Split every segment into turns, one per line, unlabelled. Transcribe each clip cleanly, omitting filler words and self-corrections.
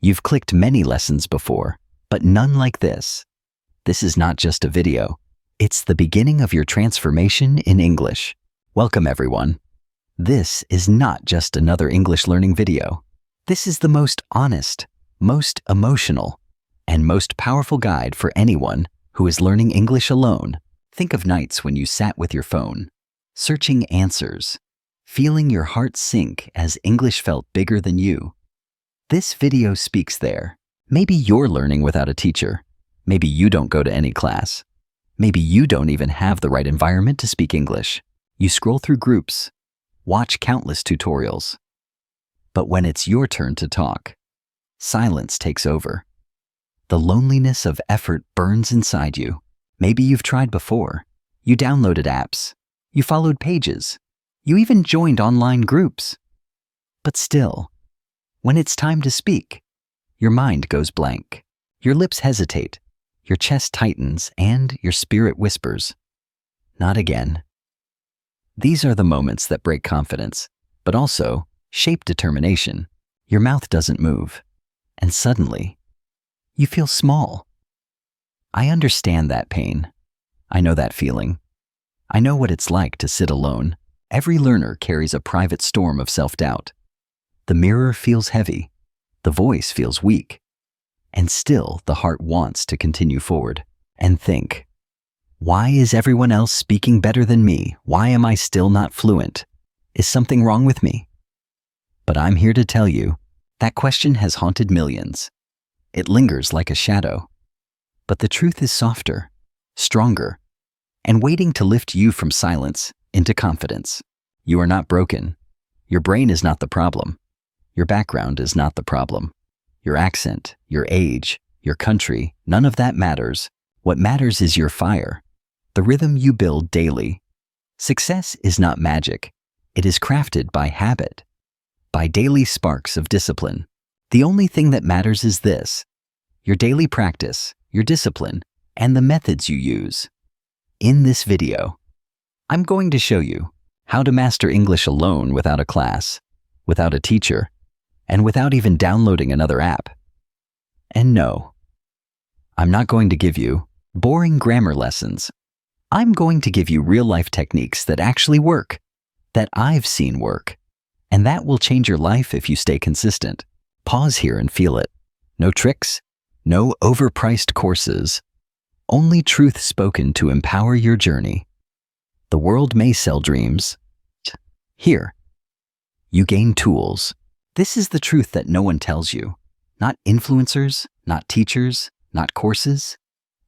You've clicked many lessons before, but none like this. This is not just a video. It's the beginning of your transformation in English. Welcome, everyone. This is not just another English learning video. This is the most honest, most emotional, and most powerful guide for anyone who is learning English alone. Think of nights when you sat with your phone, searching answers, feeling your heart sink as English felt bigger than you. This video speaks there. Maybe you're learning without a teacher. Maybe you don't go to any class. Maybe you don't even have the right environment to speak English. You scroll through groups, watch countless tutorials. But when it's your turn to talk, silence takes over. The loneliness of effort burns inside you. Maybe you've tried before. You downloaded apps. You followed pages. You even joined online groups. But still, when it's time to speak, your mind goes blank. Your lips hesitate. Your chest tightens and your spirit whispers, "Not again." These are the moments that break confidence, but also shape determination. Your mouth doesn't move, and suddenly, you feel small. I understand that pain. I know that feeling. I know what it's like to sit alone. Every learner carries a private storm of self-doubt. The mirror feels heavy. The voice feels weak. And still, the heart wants to continue forward and think, why is everyone else speaking better than me? Why am I still not fluent? Is something wrong with me? But I'm here to tell you, that question has haunted millions. It lingers like a shadow. But the truth is softer, stronger, and waiting to lift you from silence into confidence. You are not broken. Your brain is not the problem. Your background is not the problem. Your accent, your age, your country, none of that matters. What matters is your fire, the rhythm you build daily. Success is not magic. It is crafted by habit, by daily sparks of discipline. The only thing that matters is this: your daily practice, your discipline, and the methods you use. In this video, I'm going to show you how to master English alone without a class, without a teacher, and without even downloading another app. And no, I'm not going to give you boring grammar lessons. I'm going to give you real-life techniques that actually work, that I've seen work, and that will change your life if you stay consistent. Pause here and feel it. No tricks, no overpriced courses, only truth spoken to empower your journey. The world may sell dreams. Here, you gain tools. This is the truth that no one tells you. Not influencers, not teachers, not courses.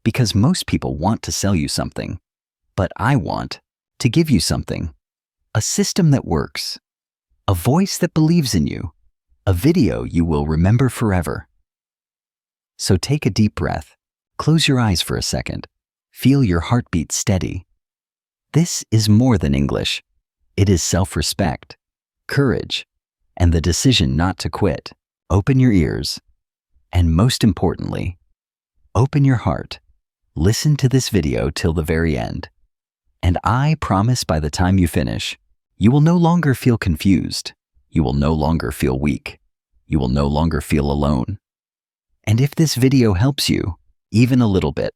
Because most people want to sell you something. But I want to give you something. A system that works. A voice that believes in you. A video you will remember forever. So take a deep breath. Close your eyes for a second. Feel your heartbeat steady. This is more than English. It is self-respect, courage, and the decision not to quit. Open your ears. And most importantly, open your heart. Listen to this video till the very end. And I promise by the time you finish, you will no longer feel confused. You will no longer feel weak. You will no longer feel alone. And if this video helps you, even a little bit,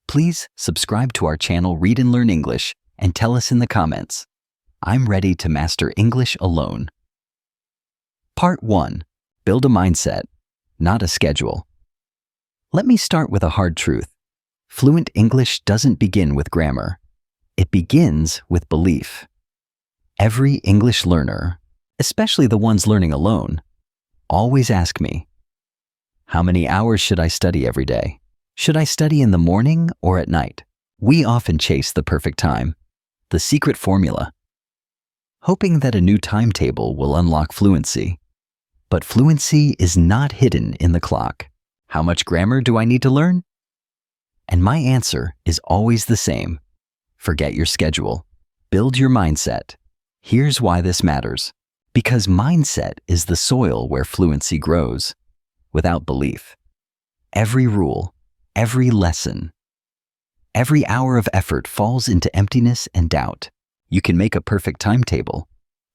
please subscribe to our channel Read and Learn English and tell us in the comments, I'm ready to master English alone. Part 1. Build a mindset, not a schedule. Let me start with a hard truth. Fluent English doesn't begin with grammar. It begins with belief. Every English learner, especially the ones learning alone, always ask me, how many hours should I study every day? Should I study in the morning or at night? We often chase the perfect time, the secret formula, hoping that a new timetable will unlock fluency. But fluency is not hidden in the clock. How much grammar do I need to learn? And my answer is always the same. Forget your schedule. Build your mindset. Here's why this matters. Because mindset is the soil where fluency grows. Without belief, every rule, every lesson, every hour of effort falls into emptiness and doubt. You can make a perfect timetable.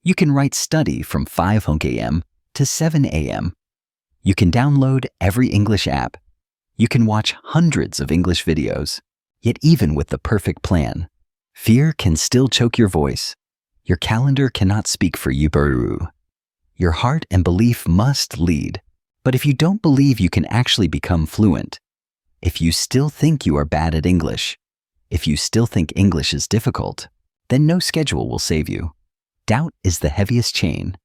You can write study from 5 a.m. to 7 a.m. You can download every English app. You can watch hundreds of English videos. Yet even with the perfect plan, fear can still choke your voice. Your calendar cannot speak for you, Baru. Your heart and belief must lead. But if you don't believe you can actually become fluent, if you still think you are bad at English, if you still think English is difficult, then no schedule will save you. Doubt is the heaviest chain.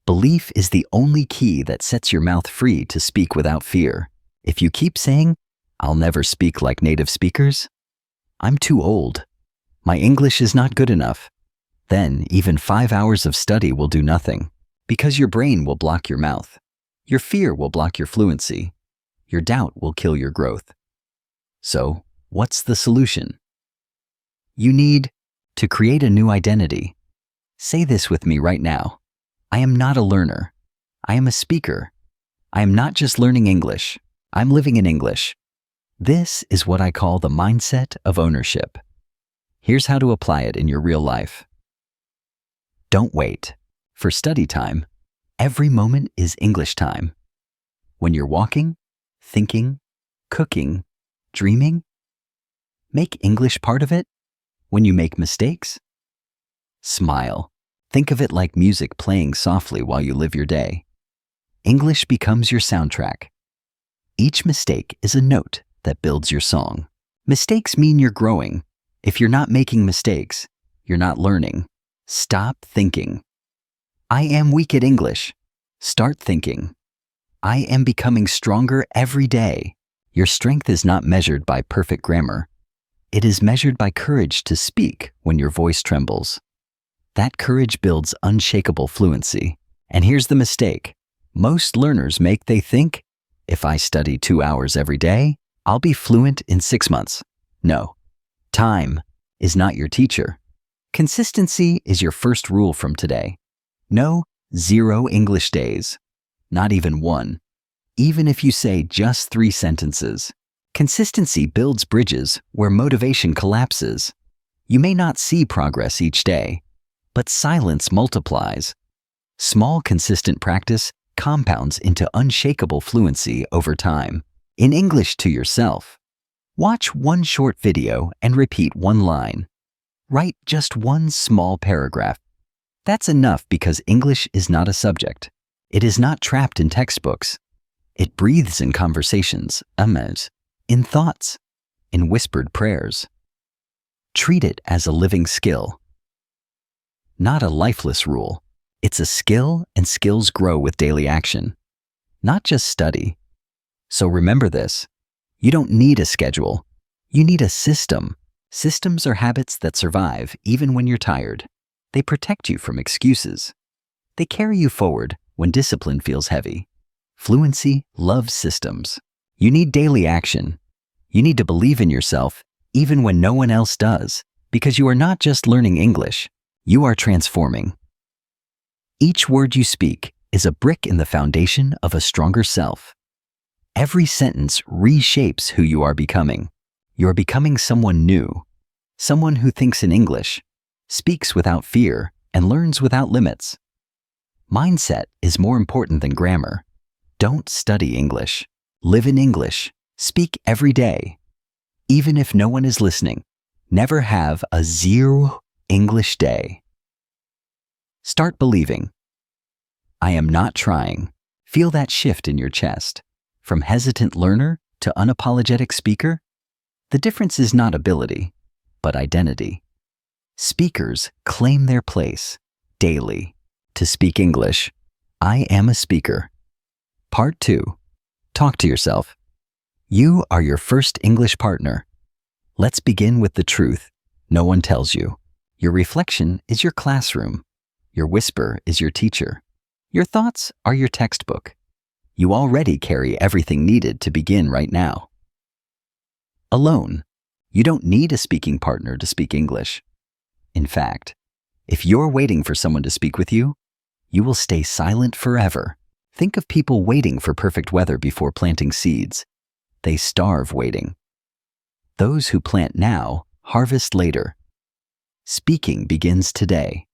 Belief is the only key that sets your mouth free to speak without fear. If you keep saying, "I'll never speak like native speakers," "I'm too old," "My English is not good enough," then even 5 hours of study will do nothing, because your brain will block your mouth. Your fear will block your fluency. Your doubt will kill your growth. So, what's the solution? You need to create a new identity. Say this with me right now. I am not a learner. I am a speaker. I am not just learning English. I'm living in English. This is what I call the mindset of ownership. Here's how to apply it in your real life. Don't wait. For study time, every moment is English time. When you're walking, thinking, cooking, dreaming, make English part of it. When you make mistakes, smile. Think of it like music playing softly while you live your day. English becomes your soundtrack. Each mistake is a note that builds your song. Mistakes mean you're growing. If you're not making mistakes, you're not learning. Stop thinking, "I am weak at English." Start thinking, "I am becoming stronger every day." Your strength is not measured by perfect grammar. It is measured by courage to speak when your voice trembles. That courage builds unshakable fluency. And here's the mistake most learners make. They think, "If I study 2 hours every day, I'll be fluent in 6 months. No, time is not your teacher. Consistency is your first rule from today. No 0 English days, not even 1. Even if you say just 3 sentences. Consistency builds bridges where motivation collapses. You may not see progress each day, but silence multiplies. Small, consistent practice compounds into unshakable fluency over time. In English to yourself, watch one short video and repeat 1 line. Write just 1 small paragraph. That's enough because English is not a subject. It is not trapped in textbooks. It breathes in conversations, in thoughts, in whispered prayers. Treat it as a living skill. Not a lifeless rule. It's a skill, and skills grow with daily action, not just study. So remember this. You don't need a schedule. You need a system. Systems are habits that survive even when you're tired. They protect you from excuses. They carry you forward when discipline feels heavy. Fluency loves systems. You need daily action. You need to believe in yourself even when no one else does, because you are not just learning English, you are transforming. Each word you speak is a brick in the foundation of a stronger self. Every sentence reshapes who you are becoming. You are becoming someone new, someone who thinks in English, speaks without fear, and learns without limits. Mindset is more important than grammar. Don't study English. Live in English. Speak every day. Even if no one is listening, never have a 0 English day. Start believing. I am not trying. Feel that shift in your chest. From hesitant learner to unapologetic speaker, the difference is not ability, but identity. Speakers claim their place daily. To speak English, I am a speaker. Part 2. Talk to yourself. You are your first English partner. Let's begin with the truth no one tells you. Your reflection is your classroom. Your whisper is your teacher. Your thoughts are your textbook. You already carry everything needed to begin right now. Alone, you don't need a speaking partner to speak English. In fact, if you're waiting for someone to speak with you, you will stay silent forever. Think of people waiting for perfect weather before planting seeds. They starve waiting. Those who plant now harvest later. Speaking begins today.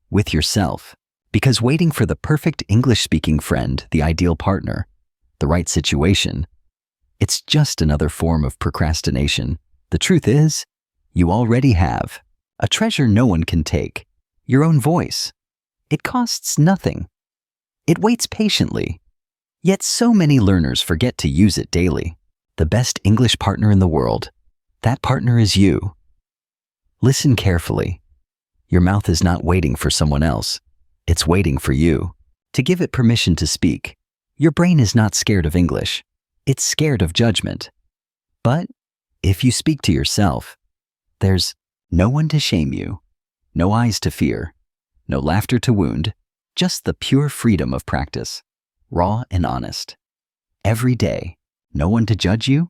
With yourself. Because waiting for the perfect English-speaking friend, the ideal partner, the right situation, it's just another form of procrastination. The truth is, you already have a treasure no one can take, your own voice. It costs nothing. It waits patiently. Yet so many learners forget to use it daily. The best English partner in the world, that partner is you. Listen carefully. Your mouth is not waiting for someone else. It's waiting for you to give it permission to speak. Your brain is not scared of English. It's scared of judgment. But if you speak to yourself, there's no one to shame you, no eyes to fear, no laughter to wound, just the pure freedom of practice, raw and honest. Every day, no one to judge you,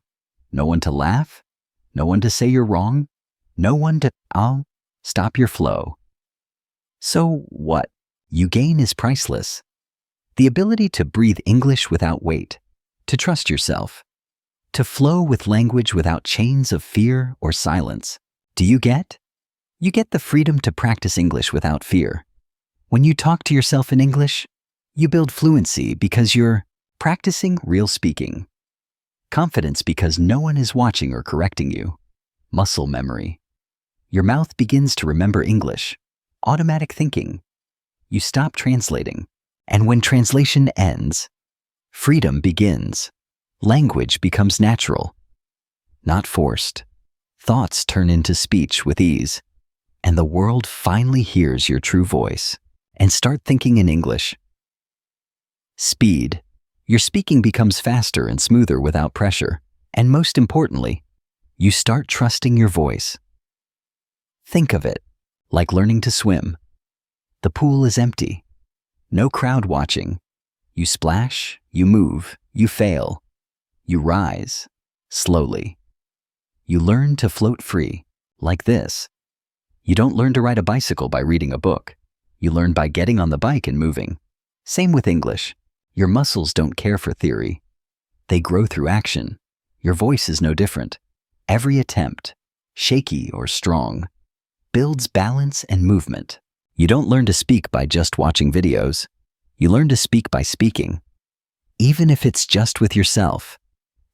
no one to laugh, no one to say you're wrong, no one to, stop your flow. So what you gain is priceless. The ability to breathe English without weight, to trust yourself, to flow with language without chains of fear or silence. Do you get? You get the freedom to practice English without fear. When you talk to yourself in English, you build fluency because you're practicing real speaking. Confidence because no one is watching or correcting you. Muscle memory. Your mouth begins to remember English. Automatic thinking. You stop translating. And when translation ends, freedom begins. Language becomes natural, not forced. Thoughts turn into speech with ease, and the world finally hears your true voice and start thinking in English. Speed. Your speaking becomes faster and smoother without pressure, and most importantly, you start trusting your voice. Think of it like learning to swim. The pool is empty. No crowd watching. You splash, you move, you fail. You rise, slowly. You learn to float free, like this. You don't learn to ride a bicycle by reading a book. You learn by getting on the bike and moving. Same with English. Your muscles don't care for theory. They grow through action. Your voice is no different. Every attempt, shaky or strong, builds balance and movement. You don't learn to speak by just watching videos. You learn to speak by speaking. Even if it's just with yourself.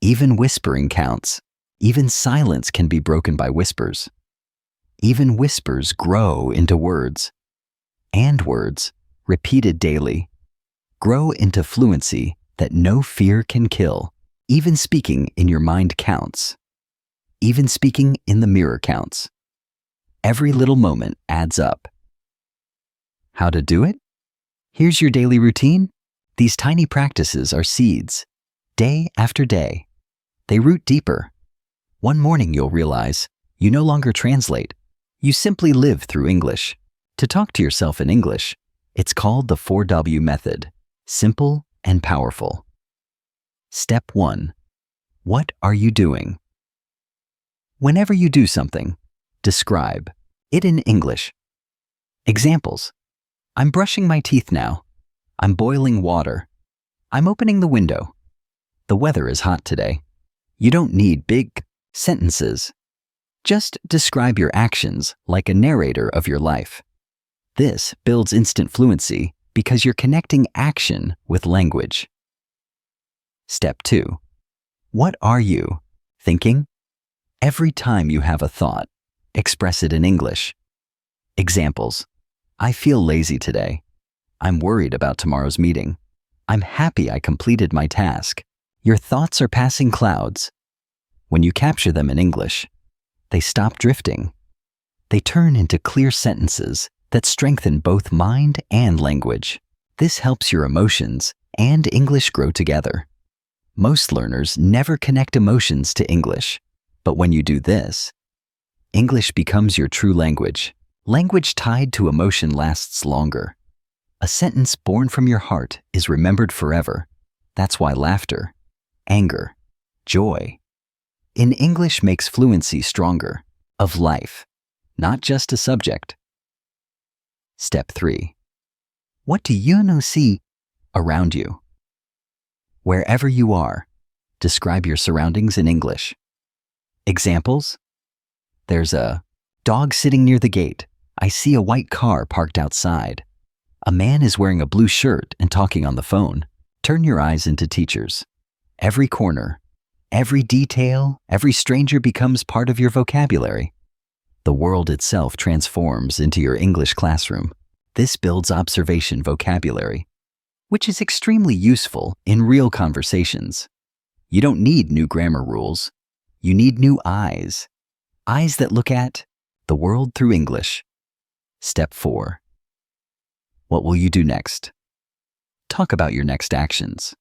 Even whispering counts. Even silence can be broken by whispers. Even whispers grow into words. And words, repeated daily, grow into fluency that no fear can kill. Even speaking in your mind counts. Even speaking in the mirror counts. Every little moment adds up. How to do it? Here's your daily routine. These tiny practices are seeds. Day after day. They root deeper. One morning you'll realize you no longer translate. You simply live through English. To talk to yourself in English, it's called the 4W method. Simple and powerful. Step 1. What are you doing? Whenever you do something, describe it in English. Examples. I'm brushing my teeth now. I'm boiling water. I'm opening the window. The weather is hot today. You don't need big sentences. Just describe your actions like a narrator of your life. This builds instant fluency because you're connecting action with language. Step 2. What are you thinking? Every time you have a thought, express it in English. Examples. I feel lazy today. I'm worried about tomorrow's meeting. I'm happy I completed my task. Your thoughts are passing clouds. When you capture them in English, they stop drifting. They turn into clear sentences that strengthen both mind and language. This helps your emotions and English grow together. Most learners never connect emotions to English, but when you do this, English becomes your true language. Language tied to emotion lasts longer. A sentence born from your heart is remembered forever. That's why laughter, anger, joy in English makes fluency stronger, of life, not just a subject. Step 3. What do you see around you? Wherever you are, describe your surroundings in English. Examples. There's a dog sitting near the gate. I see a white car parked outside. A man is wearing a blue shirt and talking on the phone. Turn your eyes into teachers. Every corner, every detail, every stranger becomes part of your vocabulary. The world itself transforms into your English classroom. This builds observation vocabulary, which is extremely useful in real conversations. You don't need new grammar rules. You need new eyes. Eyes that look at the world through English. Step 4. What will you do next? Talk about your next actions.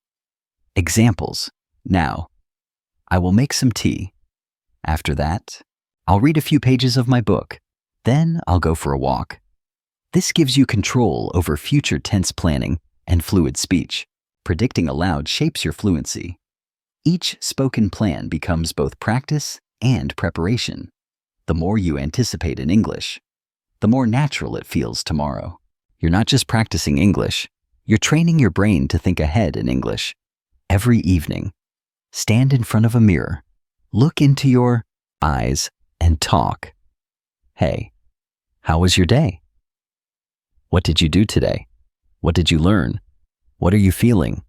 Examples. Now, I will make some tea. After that, I'll read a few pages of my book. Then I'll go for a walk. This gives you control over future tense planning and fluid speech. Predicting aloud shapes your fluency. Each spoken plan becomes both practice and preparation. The more you anticipate in English, the more natural it feels tomorrow. You're not just practicing English, you're training your brain to think ahead in English. Every evening, stand in front of a mirror, look into your eyes, and talk. Hey, how was your day? What did you do today? What did you learn? What are you feeling?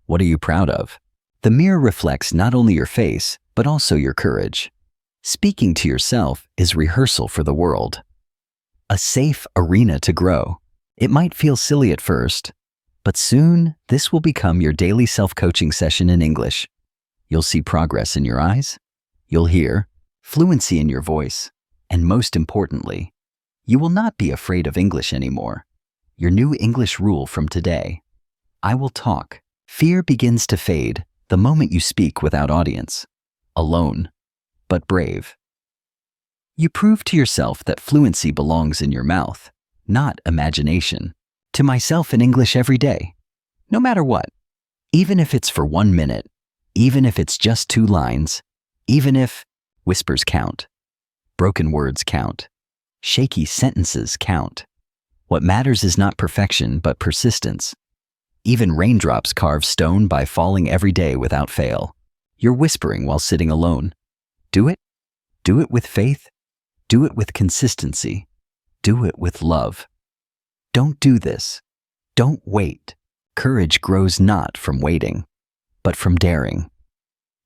What are you proud of? The mirror reflects not only your face, but also your courage. Speaking to yourself is rehearsal for the world. A safe arena to grow. It might feel silly at first, but soon this will become your daily self-coaching session in English. You'll see progress in your eyes, you'll hear fluency in your voice, and most importantly, you will not be afraid of English anymore. Your new English rule from today: I will talk. Fear begins to fade the moment you speak without audience, alone, but brave. You prove to yourself that fluency belongs in your mouth, not imagination. To myself in English every day, no matter what, even if it's for 1 minute, even if it's just 2 lines, even if whispers count, broken words count, shaky sentences count. What matters is not perfection, but persistence. Even raindrops carve stone by falling every day without fail. You're whispering while sitting alone. Do it. Do it with faith. Do it with consistency. Do it with love. Don't do this. Don't wait. Courage grows not from waiting, but from daring.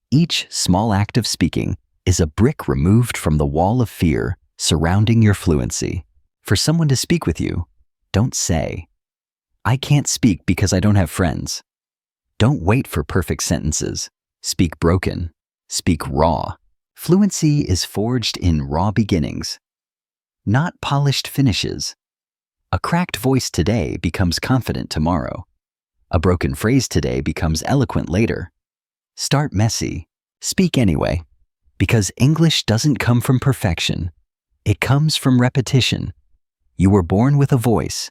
Each small act of speaking is a brick removed from the wall of fear surrounding your fluency. For someone to speak with you, don't say, I can't speak because I don't have friends. Don't wait for perfect sentences. Speak broken. Speak raw. Fluency is forged in raw beginnings, not polished finishes. A cracked voice today becomes confident tomorrow. A broken phrase today becomes eloquent later. Start messy. Speak anyway. Because English doesn't come from perfection. It comes from repetition. You were born with a voice.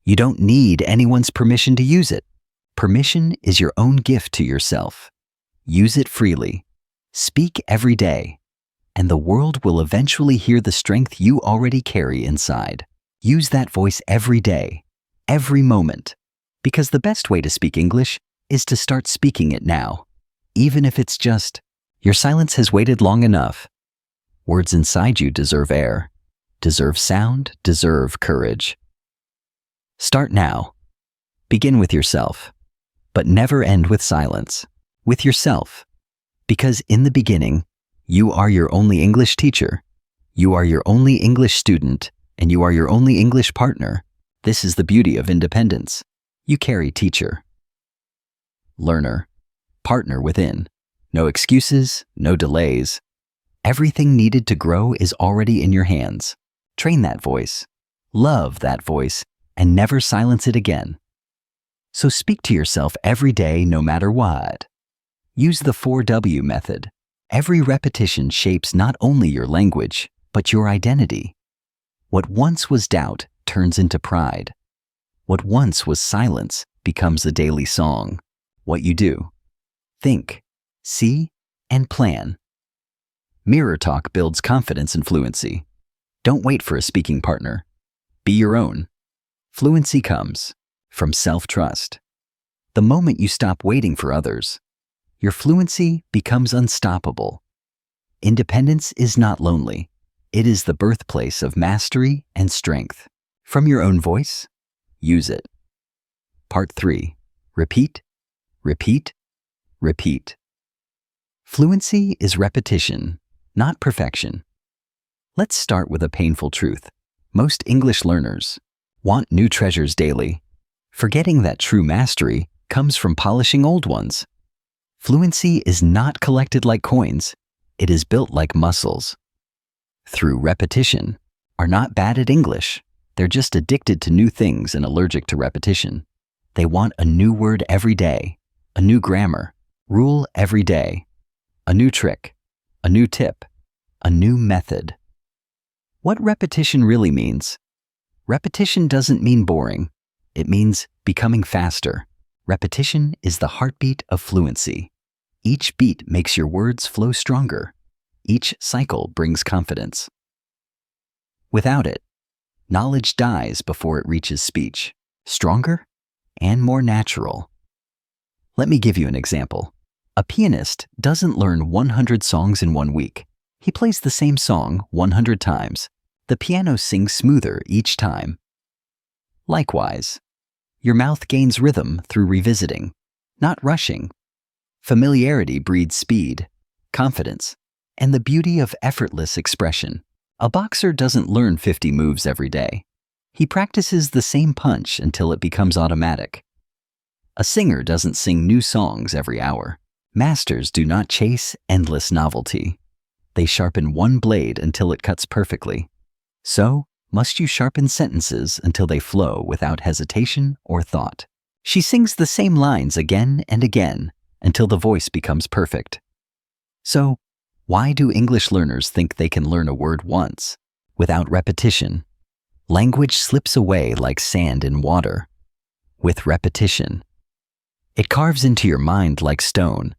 You don't need anyone's permission to use it. Permission is your own gift to yourself. Use it freely. Speak every day. And the world will eventually hear the strength you already carry inside. Use that voice every day, every moment. Because the best way to speak English is to start speaking it now. Even if it's just, your silence has waited long enough. Words inside you deserve air, deserve sound, deserve courage. Start now. Begin with yourself, but never end with silence. With yourself. Because in the beginning, you are your only English teacher. You are your only English student, and you are your only English partner. This is the beauty of independence. You carry teacher, learner, partner within. No excuses, no delays. Everything needed to grow is already in your hands. Train that voice, love that voice, and never silence it again. So speak to yourself every day no matter what. Use the 4W method. Every repetition shapes not only your language, but your identity. What once was doubt turns into pride. What once was silence becomes a daily song. What you do: think, see, and plan. Mirror talk builds confidence and fluency. Don't wait for a speaking partner. Be your own. Fluency comes from self-trust. The moment you stop waiting for others, your fluency becomes unstoppable. Independence is not lonely. It is the birthplace of mastery and strength. From your own voice, use it. Part 3. Repeat, repeat, repeat. Fluency is repetition, not perfection. Let's start with a painful truth. Most English learners want new treasures daily, forgetting that true mastery comes from polishing old ones. Fluency is not collected like coins. It is built like muscles. Through repetition, are not bad at English. They're just addicted to new things and allergic to repetition. They want a new word every day, a new grammar, rule every day, a new trick, a new tip, a new method. What repetition really means? Repetition doesn't mean boring. It means becoming faster. Repetition is the heartbeat of fluency. Each beat makes your words flow stronger. Each cycle brings confidence. Without it, knowledge dies before it reaches speech, stronger and more natural. Let me give you an example. A pianist doesn't learn 100 songs in 1 week. He plays the same song 100 times. The piano sings smoother each time. Likewise, your mouth gains rhythm through revisiting, not rushing. Familiarity breeds speed, confidence, and the beauty of effortless expression. A boxer doesn't learn 50 moves every day. He practices the same punch until it becomes automatic. A singer doesn't sing new songs every hour. Masters do not chase endless novelty. They sharpen one blade until it cuts perfectly. So, must you sharpen sentences until they flow without hesitation or thought. She sings the same lines again and again until the voice becomes perfect. So, why do English learners think they can learn a word once without repetition? Language slips away like sand in water. With repetition, it carves into your mind like stone.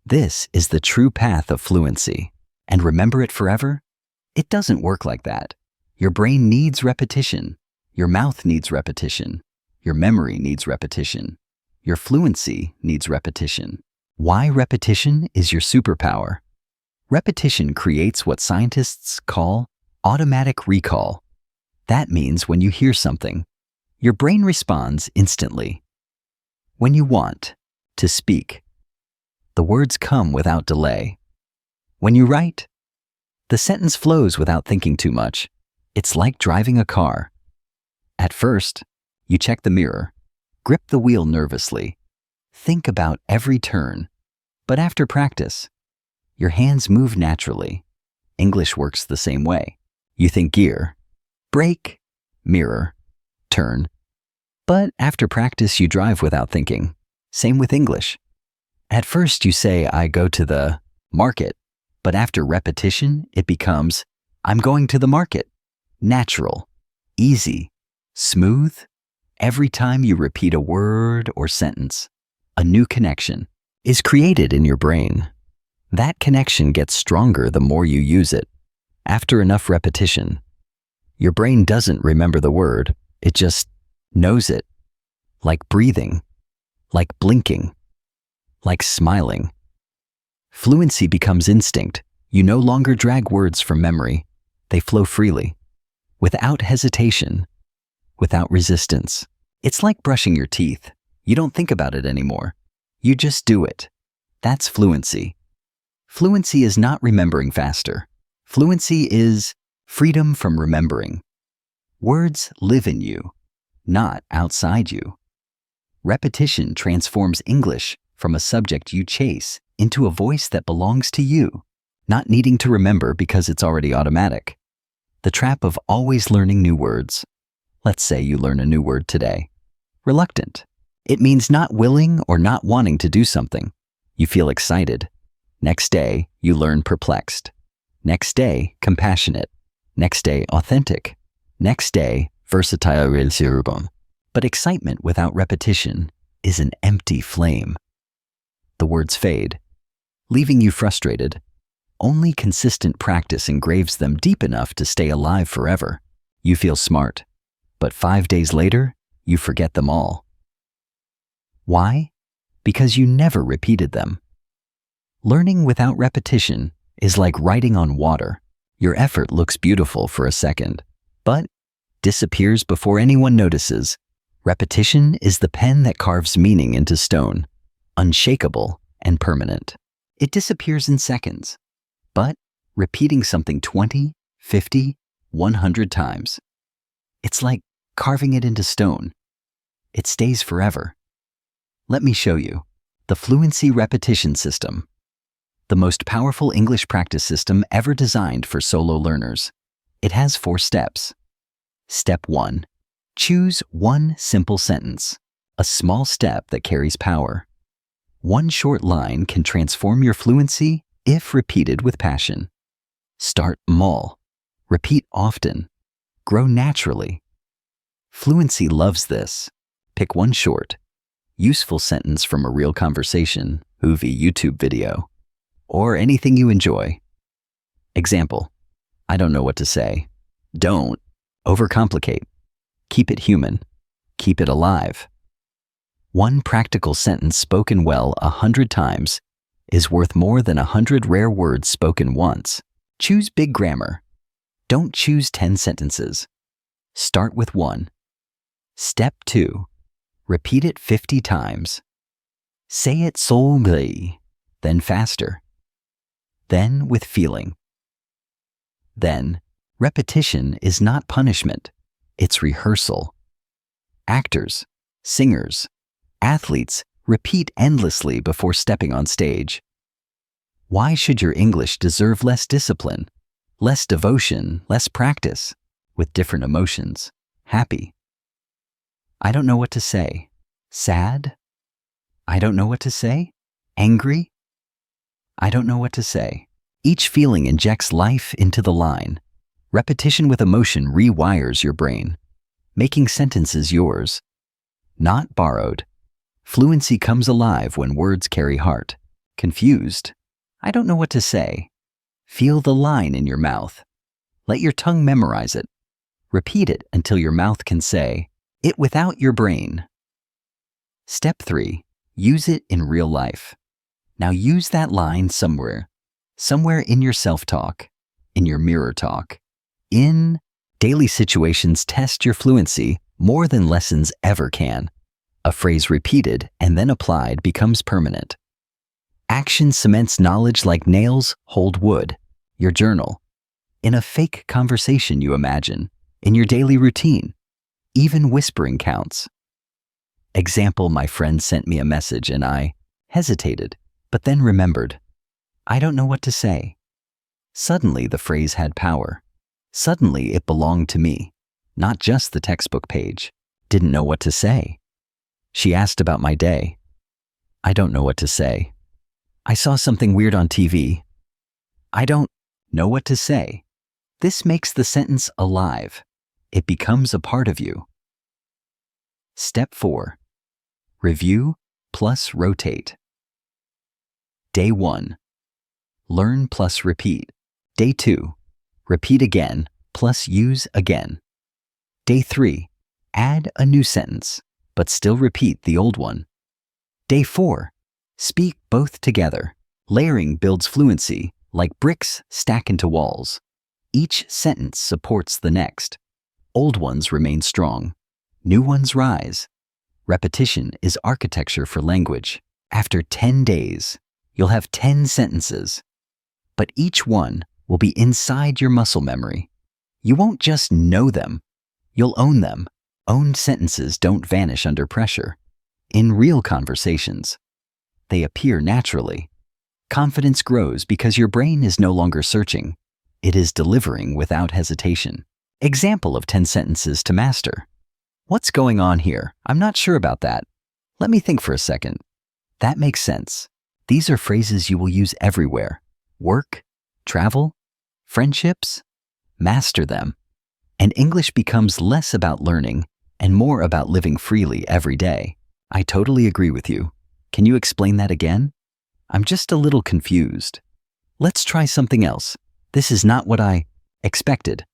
This is the true path of fluency. And remember it forever? It doesn't work like that. Your brain needs repetition. Your mouth needs repetition. Your memory needs repetition. Your fluency needs repetition. Why repetition is your superpower? Repetition creates what scientists call automatic recall. That means when you hear something, your brain responds instantly. When you want to speak, the words come without delay. When you write, the sentence flows without thinking too much. It's like driving a car. At first, you check the mirror, grip the wheel nervously, think about every turn. But after practice, your hands move naturally. English works the same way. You think gear, brake, mirror, turn. But after practice, you drive without thinking. Same with English. At first, you say, I go to the market. But after repetition, it becomes, I'm going to the market. Natural, easy, smooth. Every time you repeat a word or sentence, a new connection is created in your brain. That connection gets stronger the more you use it. After enough repetition, your brain doesn't remember the word, it just knows it. Like breathing, like blinking, like smiling. Fluency becomes instinct. You no longer drag words from memory. They flow freely, without hesitation, without resistance. It's like brushing your teeth. You don't think about it anymore. You just do it. That's fluency. Fluency is not remembering faster. Fluency is freedom from remembering. Words live in you, not outside you. Repetition transforms English from a subject you chase into a voice that belongs to you, not needing to remember because it's already automatic. The trap of always learning new words. Let's say you learn a new word today. Reluctant. It means not willing or not wanting to do something. You feel excited. Next day, you learn perplexed. Next day, compassionate. Next day, authentic. Next day, versatile. But excitement without repetition is an empty flame. The words fade, leaving you frustrated. Only consistent practice engraves them deep enough to stay alive forever. You feel smart, but 5 days later, you forget them all. Why? Because you never repeated them. Learning without repetition is like writing on water. Your effort looks beautiful for a second, but disappears before anyone notices. Repetition is the pen that carves meaning into stone, unshakable and permanent. It disappears in seconds. But repeating something 20, 50, 100 times, it's like carving it into stone. It stays forever. Let me show you. The Fluency Repetition System. The most powerful English practice system ever designed for solo learners. It has 4 steps. Step 1. Choose one simple sentence, a small step that carries power. One short line can transform your fluency if repeated with passion. Start small. Repeat often. Grow naturally. Fluency loves this. Pick one short, useful sentence from a real conversation, movie, YouTube video, or anything you enjoy. Example: I don't know what to say. Don't overcomplicate. Keep it human. Keep it alive. One practical sentence spoken well 100 times is worth more than 100 rare words spoken once. Choose big grammar. Don't choose 10 sentences. Start with 1. Step 2. Repeat it 50 times. Say it slowly, then faster. Then with feeling. Then, repetition is not punishment. It's rehearsal. Actors, singers, athletes repeat endlessly before stepping on stage. Why should your English deserve less discipline, less devotion, less practice, with different emotions? Happy. I don't know what to say. Sad? I don't know what to say. Angry? I don't know what to say. Each feeling injects life into the line. Repetition with emotion rewires your brain, making sentences yours, not borrowed. Fluency comes alive when words carry heart. Confused? I don't know what to say. Feel the line in your mouth. Let your tongue memorize it. Repeat it until your mouth can say it without your brain. Step 3. Use it in real life. Now use that line somewhere in your self-talk, in your mirror talk. In daily situations, test your fluency more than lessons ever can. A phrase repeated and then applied becomes permanent. Action cements knowledge like nails hold wood. Your journal. In a fake conversation you imagine. In your daily routine. Even whispering counts. Example: my friend sent me a message and I hesitated, but then remembered. I don't know what to say. Suddenly the phrase had power. Suddenly it belonged to me, not just the textbook page. Didn't know what to say. She asked about my day. I don't know what to say. I saw something weird on TV. I don't know what to say. This makes the sentence alive. It becomes a part of you. Step 4. Review plus rotate. Day 1. Learn plus repeat. Day 2. Repeat again plus use again. Day 3. Add a new sentence, but still repeat the old one. Day 4. Speak both together. Layering builds fluency like bricks stack into walls. Each sentence supports the next. Old ones remain strong. New ones rise. Repetition is architecture for language. After 10 days, you'll have 10 sentences. But each one will be inside your muscle memory. You won't just know them. You'll own them. Owned sentences don't vanish under pressure. In real conversations, they appear naturally. Confidence grows because your brain is no longer searching. It is delivering without hesitation. Example of 10 sentences to master. What's going on here? I'm not sure about that. Let me think for a second. That makes sense. These are phrases you will use everywhere. Work, travel, friendships. Master them. And English becomes less about learning and more about living freely every day. I totally agree with you. Can you explain that again? I'm just a little confused. Let's try something else. This is not what I expected.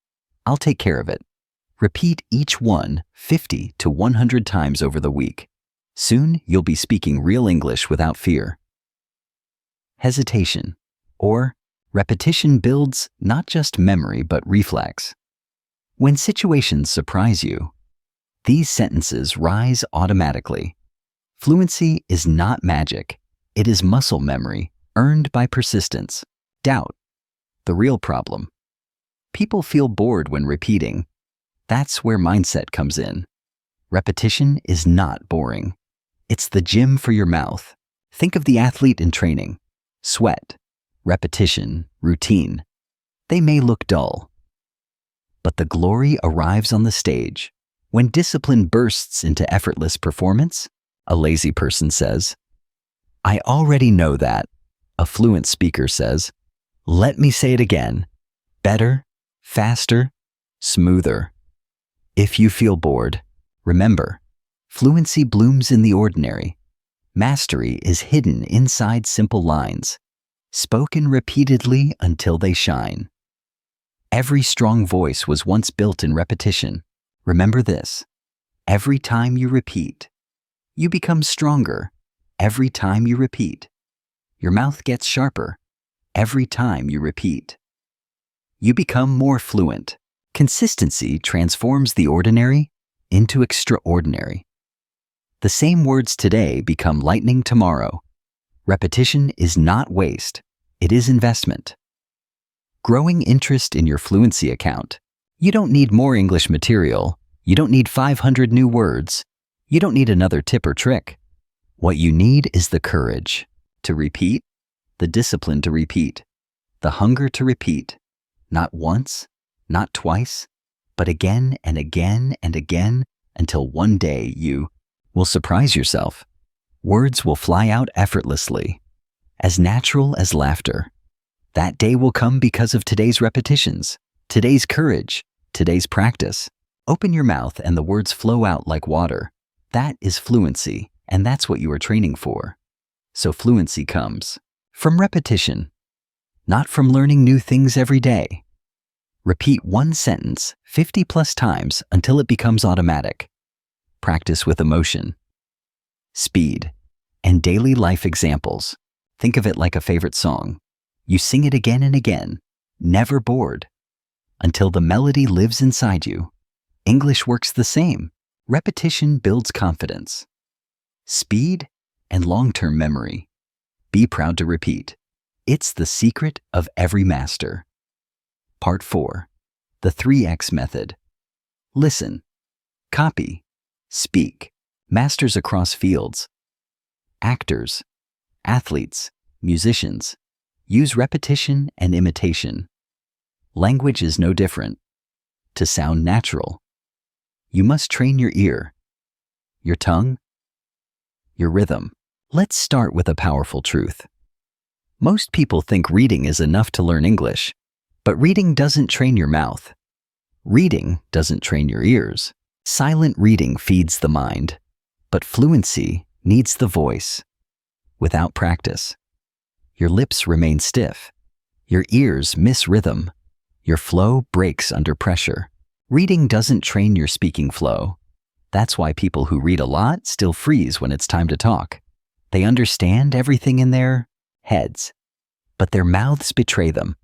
I'll take care of it. Repeat each one 50 to 100 times over the week. Soon you'll be speaking real English without fear. Hesitation, or repetition, builds not just memory but reflex. When situations surprise you, These sentences rise automatically. Fluency is not magic. It is muscle memory, earned by persistence. Doubt, the real problem. People feel bored when repeating. That's where mindset comes in. Repetition is not boring. It's the gym for your mouth. Think of the athlete in training. Sweat, repetition, routine. They may look dull, but the glory arrives on the stage. When discipline bursts into effortless performance, a lazy person says, "I already know that." A fluent speaker says, "Let me say it again. Better, faster, smoother." If you feel bored, remember, fluency blooms in the ordinary. Mastery is hidden inside simple lines, spoken repeatedly until they shine. Every strong voice was once built in repetition. Remember this. Every time you repeat, you become stronger. Every time you repeat, your mouth gets sharper. Every time you repeat, you become more fluent. Consistency transforms the ordinary into extraordinary. The same words today become lightning tomorrow. Repetition is not waste, it is investment. Growing interest in your fluency account. You don't need more English material. You don't need 500 new words. You don't need another tip or trick. What you need is the courage to repeat, the discipline to repeat, the hunger to repeat, not once, not twice, but again and again and again until one day you will surprise yourself. Words will fly out effortlessly, as natural as laughter. That day will come because of today's repetitions, today's courage, today's practice. Open your mouth and the words flow out like water. That is fluency, and that's what you are training for. So fluency comes from repetition, not from learning new things every day. Repeat one sentence 50+ times until it becomes automatic. Practice with emotion, speed, and daily life examples. Think of it like a favorite song. You sing it again and again, never bored, until the melody lives inside you. English works the same. Repetition builds confidence, speed, and long-term memory. Be proud to repeat. It's the secret of every master. Part 4. The 3X method. Listen, copy, speak. Masters across fields. Actors, athletes, musicians. Use repetition and imitation. Language is no different. To sound natural, you must train your ear, your tongue, your rhythm. Let's start with a powerful truth. Most people think reading is enough to learn English, but reading doesn't train your mouth. Reading doesn't train your ears. Silent reading feeds the mind, but fluency needs the voice. Without practice, your lips remain stiff, your ears miss rhythm, your flow breaks under pressure. Reading doesn't train your speaking flow. That's why people who read a lot still freeze when it's time to talk. They understand everything in their heads, but their mouths betray them.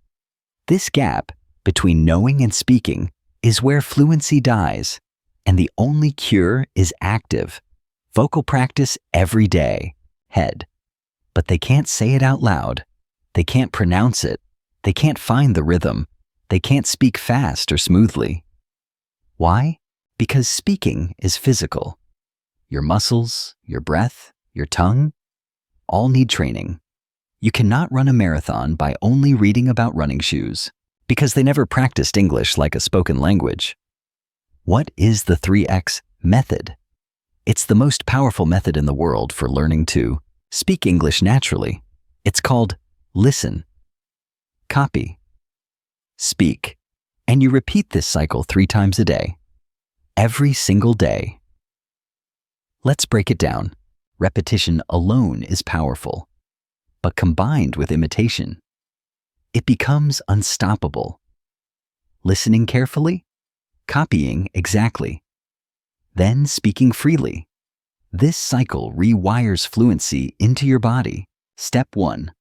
This gap between knowing and speaking is where fluency dies, and the only cure is active, vocal practice every day. Head. But they can't say it out loud. They can't pronounce it. They can't find the rhythm. They can't speak fast or smoothly. Why? Because speaking is physical. Your muscles, your breath, your tongue, all need training. You cannot run a marathon by only reading about running shoes, because they never practiced English like a spoken language. What is the 3X method? It's the most powerful method in the world for learning to speak English naturally. It's called listen, copy, speak, and you repeat this cycle 3 times a day, every single day. Let's break it down. Repetition alone is powerful, but combined with imitation, it becomes unstoppable. Listening carefully, copying exactly, then speaking freely. This cycle rewires fluency into your body. Step 1.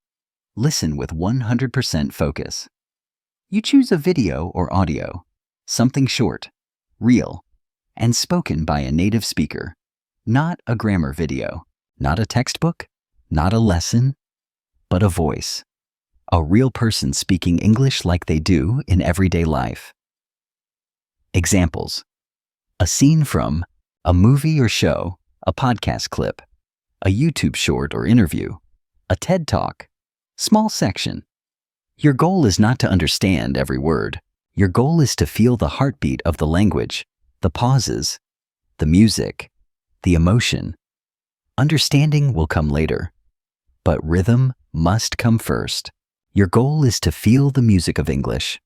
Listen with 100% focus. You choose a video or audio, something short, real, and spoken by a native speaker. Not a grammar video, not a textbook, not a lesson, but a voice. A real person speaking English like they do in everyday life. Examples: a scene from a movie or show, a podcast clip, a YouTube short or interview, a TED Talk, small section. Your goal is not to understand every word. Your goal is to feel the heartbeat of the language, the pauses, the music, the emotion. Understanding will come later, but rhythm must come first. Your goal is to feel the music of English,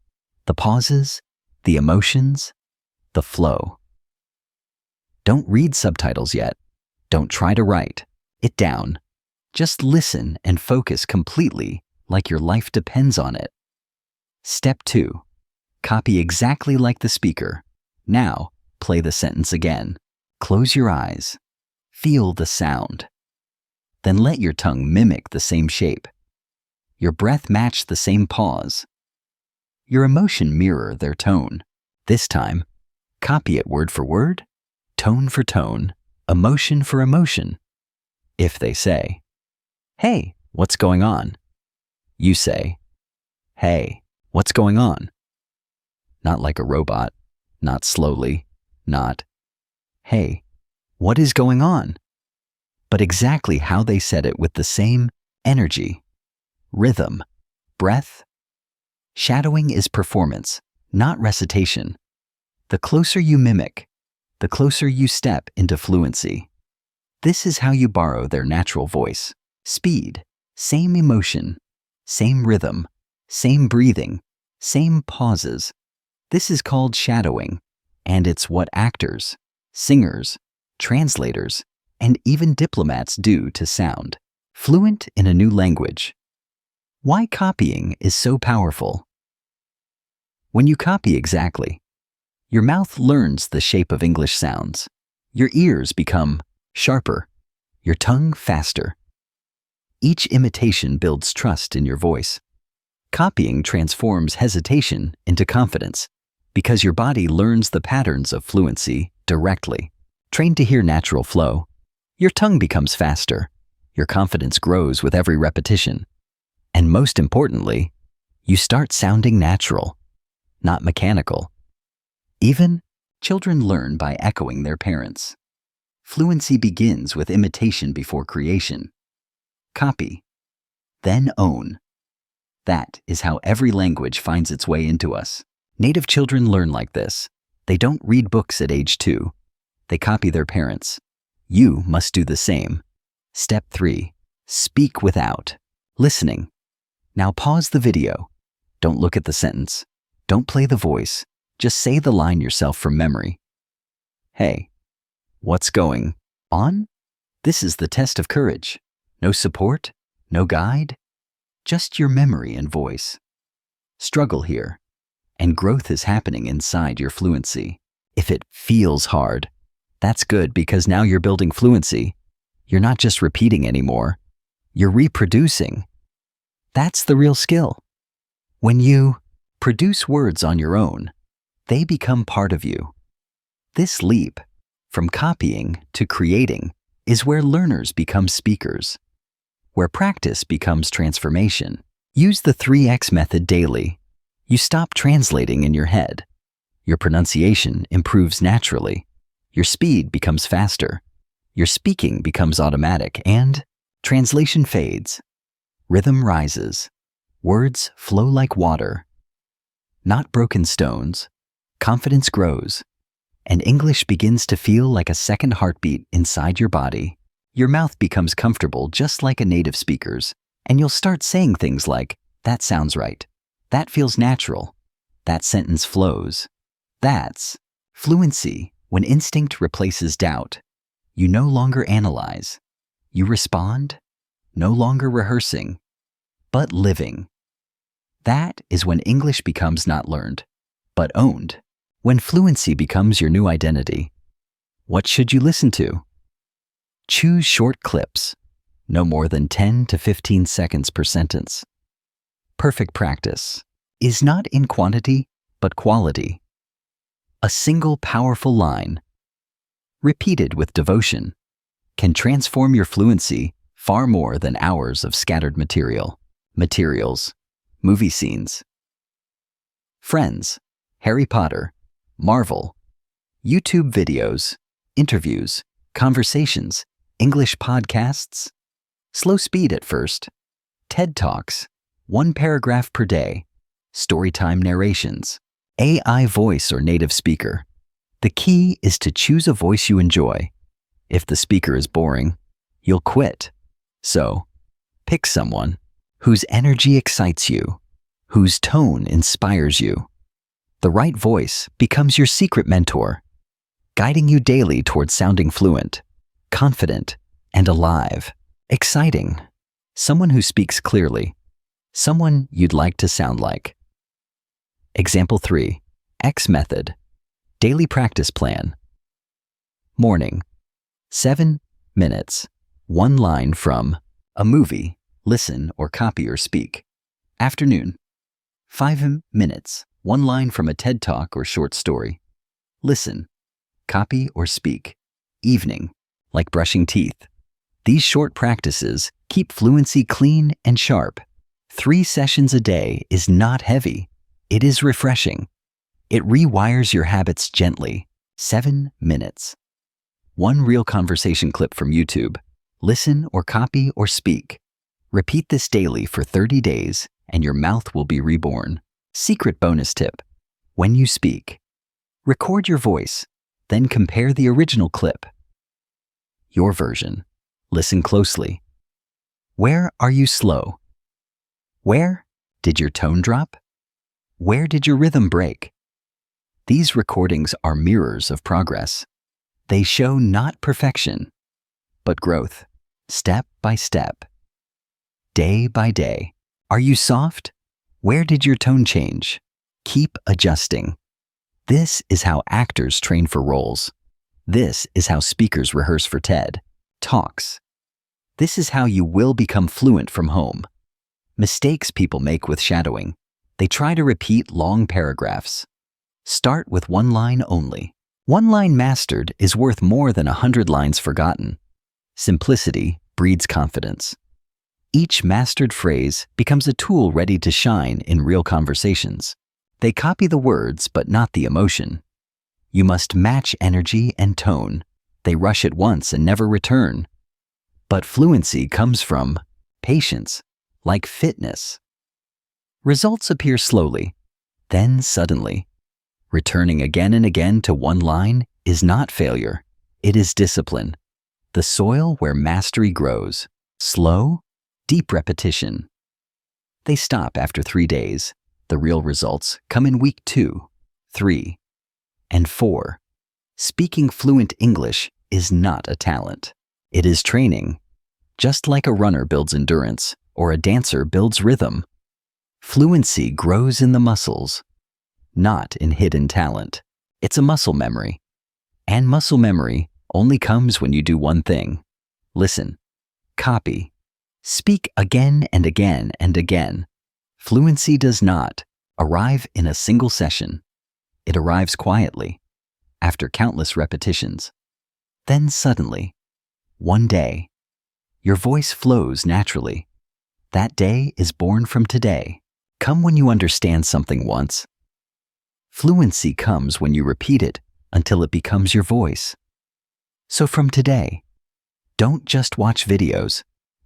the pauses, the emotions, the flow. Don't read subtitles yet. Don't try to write it down. Just listen and focus completely like your life depends on it. Step 2. Copy exactly like the speaker. Now, play the sentence again. Close your eyes. Feel the sound. Then let your tongue mimic the same shape. Your breath match the same pause. Your emotion mirror their tone. This time, copy it word for word, tone for tone, emotion for emotion. If they say, "Hey, what's going on?" you say, "Hey, what's going on?" Not like a robot, not slowly, not, "Hey, what is going on?" but exactly how they said it with the same energy, rhythm, breath. Shadowing is performance, not recitation. The closer you mimic, the closer you step into fluency. This is how you borrow their natural voice. Speed, same emotion, same rhythm, same breathing, same pauses. This is called shadowing, and it's what actors, singers, translators, and even diplomats do to sound fluent in a new language. Why copying is so powerful? When you copy exactly, your mouth learns the shape of English sounds. Your ears become sharper, your tongue faster. Each imitation builds trust in your voice. Copying transforms hesitation into confidence because your body learns the patterns of fluency directly. Trained to hear natural flow, your tongue becomes faster. Your confidence grows with every repetition. And most importantly, you start sounding natural, not mechanical. Even children learn by echoing their parents. Fluency begins with imitation before creation. Copy, then own. That is how every language finds its way into us. Native children learn like this. They don't read books at age 2. They copy their parents. You must do the same. Step 3. Speak without listening. Now pause the video. Don't look at the sentence. Don't play the voice. Just say the line yourself from memory. Hey, what's going on? This is the test of courage. No support, no guide, just your memory and voice. Struggle here, and growth is happening inside your fluency. If it feels hard, that's good because now you're building fluency. You're not just repeating anymore. You're reproducing. That's the real skill. When you produce words on your own, they become part of you. This leap, from copying to creating, is where learners become speakers, where practice becomes transformation. Use the 3X method daily. You stop translating in your head. Your pronunciation improves naturally. Your speed becomes faster. Your speaking becomes automatic, and translation fades. Rhythm rises. Words flow like water. Not broken stones. Confidence grows, and English begins to feel like a second heartbeat inside your body. Your mouth becomes comfortable just like a native speaker's, and you'll start saying things like, "That sounds right. That feels natural. That sentence flows." That's fluency when instinct replaces doubt. You no longer analyze. You respond, no longer rehearsing, but living. That is when English becomes not learned, but owned. When fluency becomes your new identity. What should you listen to? Choose short clips, no more than 10 to 15 seconds per sentence. Perfect practice is not in quantity, but quality. A single powerful line repeated with devotion, can transform your fluency far more than hours of scattered materials, movie scenes, Friends, Harry Potter, Marvel, YouTube videos, interviews, conversations, English podcasts, slow speed at first, TED Talks, 1 paragraph per day, storytime narrations, AI voice or native speaker. The key is to choose a voice you enjoy. If the speaker is boring, you'll quit. So, pick someone whose energy excites you, whose tone inspires you. The right voice becomes your secret mentor, guiding you daily towards sounding fluent, confident, and alive. Exciting. Someone who speaks clearly. Someone you'd like to sound like. Example 3. X method. Daily practice plan. Morning. 7 minutes. 1 line from a movie, listen or copy or speak. Afternoon. 5 minutes. 1 line from a TED Talk or short story. Listen, copy or speak. Evening, like brushing teeth. These short practices keep fluency clean and sharp. 3 sessions a day is not heavy. It is refreshing. It rewires your habits gently. 7 minutes. 1 real conversation clip from YouTube. Listen or copy or speak. Repeat this daily for 30 days and your mouth will be reborn. Secret bonus tip. When you speak, record your voice, then compare the original clip. Your version. Listen closely. Where are you slow? Where did your tone drop? Where did your rhythm break? These recordings are mirrors of progress. They show not perfection, but growth, step by step, day by day. Are you soft? Where did your tone change? Keep adjusting. This is how actors train for roles. This is how speakers rehearse for TED Talks. This is how you will become fluent from home. Mistakes people make with shadowing. They try to repeat long paragraphs. Start with 1 line only. 1 line mastered is worth more than 100 lines forgotten. Simplicity breeds confidence. Each mastered phrase becomes a tool ready to shine in real conversations. They copy the words but not the emotion. You must match energy and tone. They rush at once and never return. But fluency comes from patience, like fitness. Results appear slowly, then suddenly. Returning again and again to 1 line is not failure. It is discipline. The soil where mastery grows. Slow, deep repetition. They stop after 3 days. The real results come in week 2, 3, and 4. Speaking fluent English is not a talent. It is training. Just like a runner builds endurance or a dancer builds rhythm. Fluency grows in the muscles, not in hidden talent. It's a muscle memory. And muscle memory only comes when you do one thing. Listen, copy, speak again and again and again. Fluency does not arrive in a single session. It arrives quietly, after countless repetitions. Then suddenly, one day, your voice flows naturally. That day is born from today. Come when you understand something once. Fluency comes when you repeat it until it becomes your voice. So from today, don't just watch videos.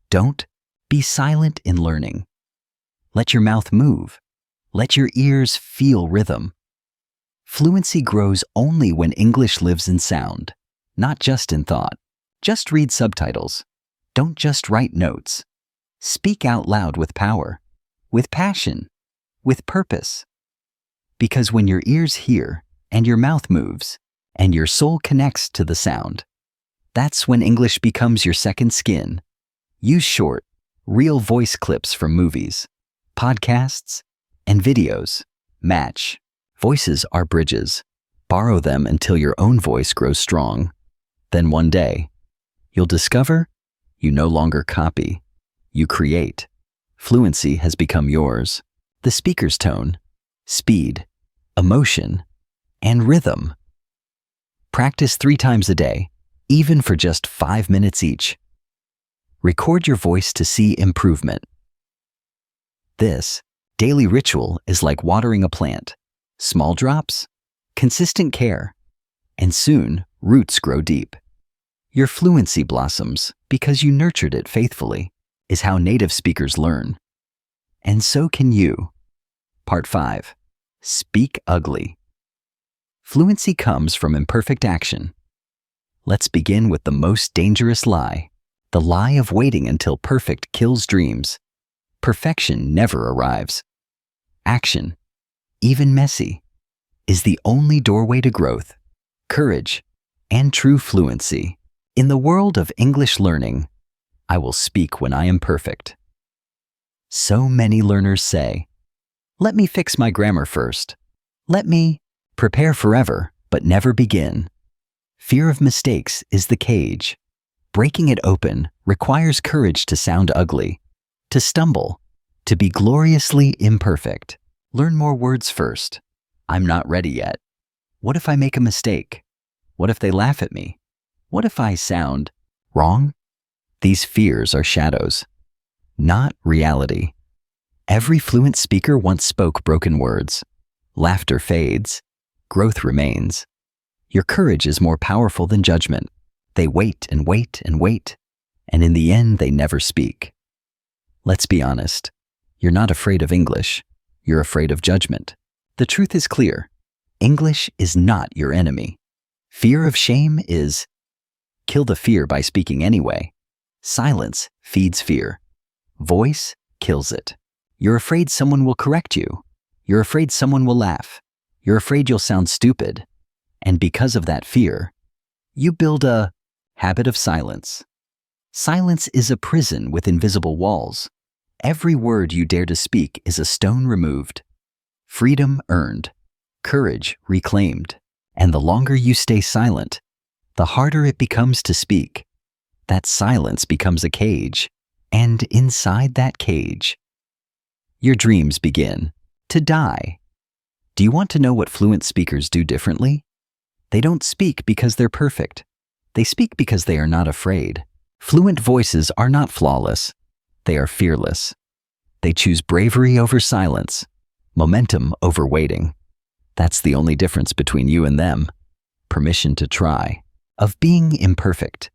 Don't be silent in learning. Let your mouth move. Let your ears feel rhythm. Fluency grows only when English lives in sound, not just in thought. Just read subtitles. Don't just write notes. Speak out loud with power, with passion, with purpose. Because when your ears hear, and your mouth moves, and your soul connects to the sound, that's when English becomes your second skin. Use short, real voice clips from movies, podcasts, and videos. Match. Voices are bridges. Borrow them until your own voice grows strong. Then one day, you'll discover you no longer copy. You create. Fluency has become yours. The speaker's tone, speed, emotion, and rhythm. Practice 3 times a day, even for just 5 minutes each. Record your voice to see improvement. This daily ritual is like watering a plant. Small drops, consistent care, and soon roots grow deep. Your fluency blossoms because you nurtured it faithfully, is how native speakers learn. And so can you. Part 5. Speak ugly. Fluency comes from imperfect action. Let's begin with the most dangerous lie, the lie of waiting until perfect kills dreams. Perfection never arrives. Action, even messy, is the only doorway to growth, courage, and true fluency. In the world of English learning, I will speak when I am perfect. So many learners say, "Let me fix my grammar first. Let me prepare forever, but never begin." Fear of mistakes is the cage. Breaking it open requires courage to sound ugly, to stumble, to be gloriously imperfect. Learn more words first. I'm not ready yet. What if I make a mistake? What if they laugh at me? What if I sound wrong? These fears are shadows, not reality. Every fluent speaker once spoke broken words. Laughter fades. Growth remains. Your courage is more powerful than judgment. They wait and wait and wait, and in the end, they never speak. Let's be honest. You're not afraid of English. You're afraid of judgment. The truth is clear. English is not your enemy. Fear of shame is kill the fear by speaking anyway. Silence feeds fear. Voice kills it. You're afraid someone will correct you. You're afraid someone will laugh. You're afraid you'll sound stupid. And because of that fear, you build a habit of silence. Silence is a prison with invisible walls. Every word you dare to speak is a stone removed, freedom earned, courage reclaimed. And the longer you stay silent, the harder it becomes to speak. That silence becomes a cage, and inside that cage, your dreams begin to die. Do you want to know what fluent speakers do differently? They don't speak because they're perfect. They speak because they are not afraid. Fluent voices are not flawless. They are fearless. They choose bravery over silence, momentum over waiting. That's the only difference between you and them. Permission to try. Of being imperfect.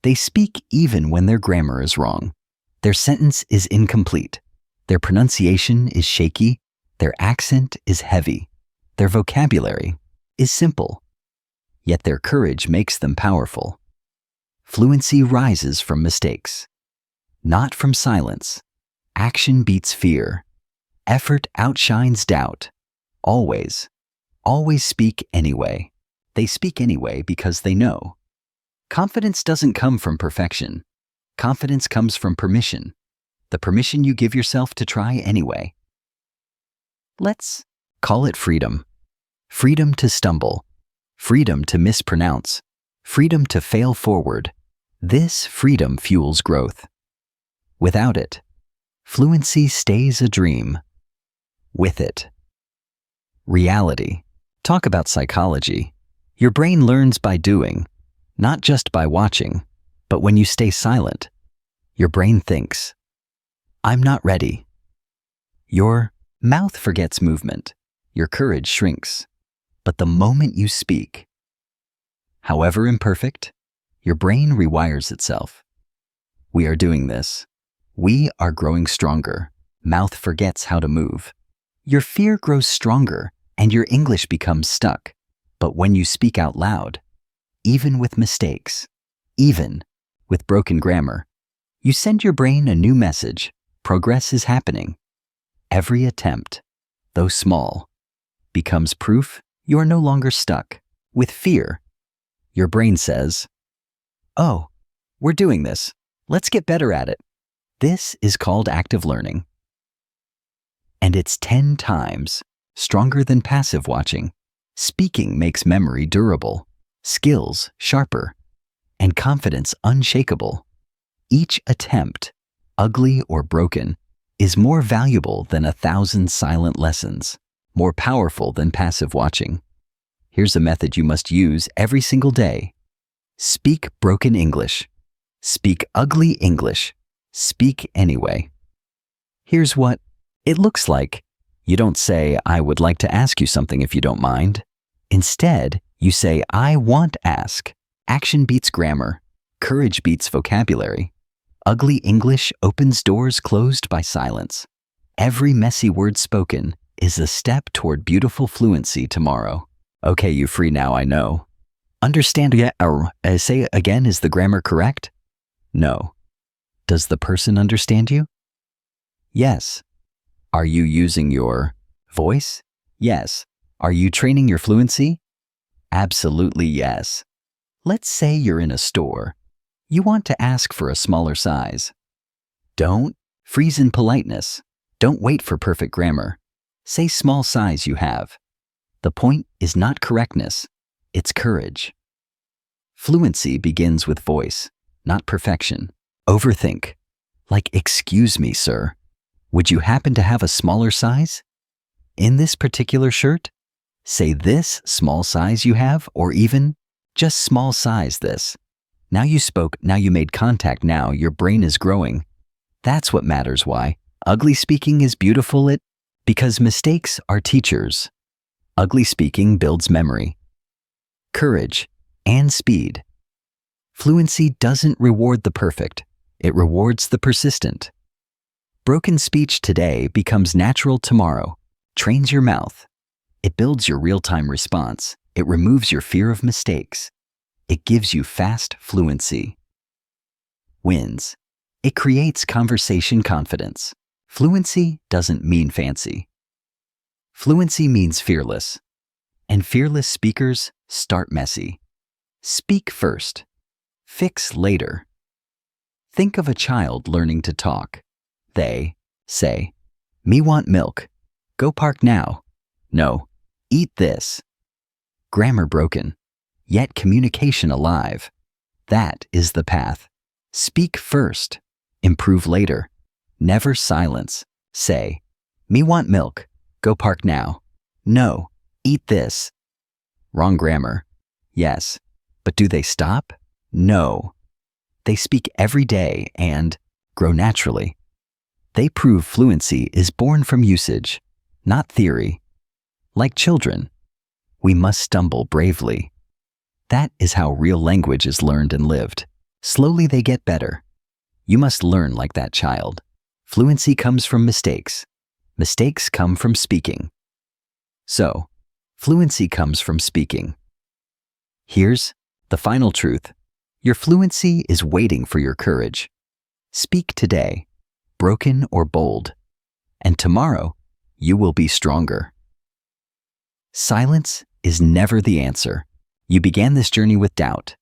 They speak even when their grammar is wrong. Their sentence is incomplete. Their pronunciation is shaky. Their accent is heavy. Their vocabulary is simple. Yet their courage makes them powerful. Fluency rises from mistakes, not from silence. Action beats fear. Effort outshines doubt. Always, always speak anyway. They speak anyway because they know. Confidence doesn't come from perfection. Confidence comes from permission. The permission you give yourself to try anyway. Let's call it freedom. Freedom to stumble. Freedom to mispronounce. Freedom to fail forward. This freedom fuels growth. Without it, fluency stays a dream. With it, reality. Talk about psychology. Your brain learns by doing, not just by watching. But when you stay silent, your brain thinks, "I'm not ready." Your mouth forgets movement. Your courage shrinks. But the moment you speak, however imperfect, your brain rewires itself. We are doing this. We are growing stronger. Mouth forgets how to move. Your fear grows stronger and your English becomes stuck. But when you speak out loud, even with mistakes, even with broken grammar, you send your brain a new message. Progress is happening. Every attempt, though small, becomes proof you are no longer stuck. With fear, your brain says, "Oh, we're doing this. Let's get better at it." This is called active learning. And it's 10 times stronger than passive watching. Speaking makes memory durable, skills sharper, and confidence unshakable. Each attempt, ugly or broken, is more valuable than 1,000 silent lessons, more powerful than passive watching. Here's a method you must use every single day. Speak broken English. Speak ugly English. Speak anyway. Here's what it looks like. You don't say, I would like to ask you something if you don't mind. Instead, you say, I want ask. Action beats grammar. Courage beats vocabulary. Ugly English opens doors closed by silence. Every messy word spoken is a step toward beautiful fluency tomorrow. Okay, you free now, I know. Understand say again, is the grammar correct? No. Does the person understand you? Yes. Are you using your voice? Yes. Are you training your fluency? Absolutely yes. Let's say you're in a store. You want to ask for a smaller size. Don't freeze in politeness. Don't wait for perfect grammar. Say small size you have. The point is not correctness, it's courage. Fluency begins with voice, not perfection. Overthink. Like, excuse me, sir. Would you happen to have a smaller size? In this particular shirt? Say this small size you have, or even just small size this. Now you spoke, now you made contact, now your brain is growing. That's what matters. Why ugly speaking is beautiful because mistakes are teachers. Ugly speaking builds memory, courage, and speed. Fluency doesn't reward the perfect, it rewards the persistent. Broken speech today becomes natural tomorrow. Trains your mouth. It builds your real-time response. It removes your fear of mistakes. It gives you fast fluency. Wins. It creates conversation confidence. Fluency doesn't mean fancy. Fluency means fearless. And fearless speakers start messy. Speak first. Fix later. Think of a child learning to talk. They say, me want milk. Go park now. No, eat this. Grammar broken, yet communication alive. That is the path. Speak first. Improve later. Never silence. Say, me want milk. Go park now. No, eat this. Wrong grammar. Yes, but do they stop? No. They speak every day and grow naturally. They prove fluency is born from usage, not theory. Like children, we must stumble bravely. That is how real language is learned and lived. Slowly they get better. You must learn like that child. Fluency comes from mistakes. Mistakes come from speaking. So, fluency comes from speaking. Here's the final truth. Your fluency is waiting for your courage. Speak today, broken or bold, and tomorrow you will be stronger. Silence is never the answer. You began this journey with doubt,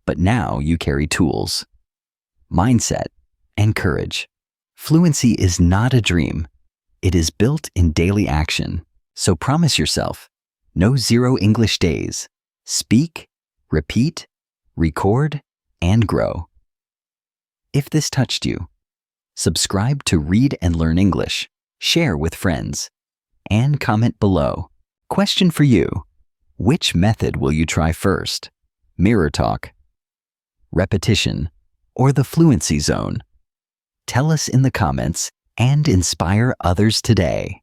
but now you carry tools, mindset, and courage. Fluency is not a dream. It is built in daily action. So promise yourself, no 0 English days. Speak, repeat, record, and grow. If this touched you, subscribe to Read and Learn English, share with friends, and comment below. Question for you. Which method will you try first? Mirror talk, repetition, or the fluency zone? Tell us in the comments and inspire others today.